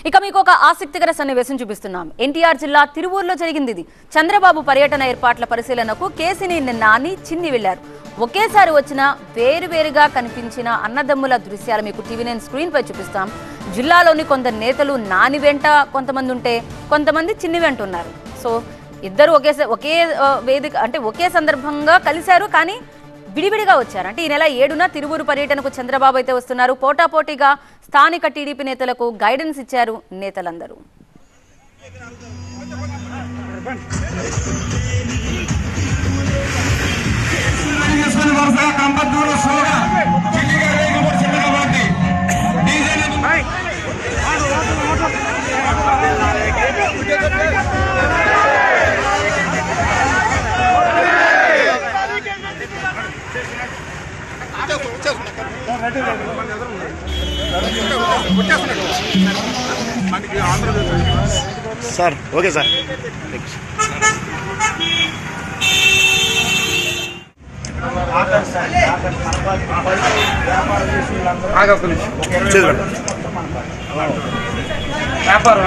ఇక మీకు ఒక ఆసక్తికర సన్నివేశం చూపిస్తున్నాం. ఎన్టీఆర్ జిల్లా తిరువూరులో జరిగింది ఇది. చంద్రబాబు పర్యటన ఏర్పాట్ల పరిశీలనకు కేసినేని నాని చిన్ని వెళ్లారు. ఒకేసారి వచ్చిన వేరువేరుగా కనిపించిన అన్నదమ్ముల దృశ్యాలు మీకు టీవీ9 స్క్రీన్ పై చూపిస్తాం. జిల్లాలోని కొందరు నేతలు నాని వెంట కొంతమంది ఉంటే కొంతమంది చిన్ని వెంట ఉన్నారు. సో ఇద్దరు ఒకే వేదిక అంటే ఒకే సందర్భంగా కలిశారు, కానీ విడివిడిగా వచ్చారు. అంటే ఈ నెల 7న తిరువూరు పర్యటనకు చంద్రబాబు అయితే వస్తున్నారు. పోటాపోటీగా స్థానిక టీడీపీ నేతలకు గైడెన్స్ ఇచ్చారు నేతలందరూ. సార్ ఓకే సార్ వ్యాపారం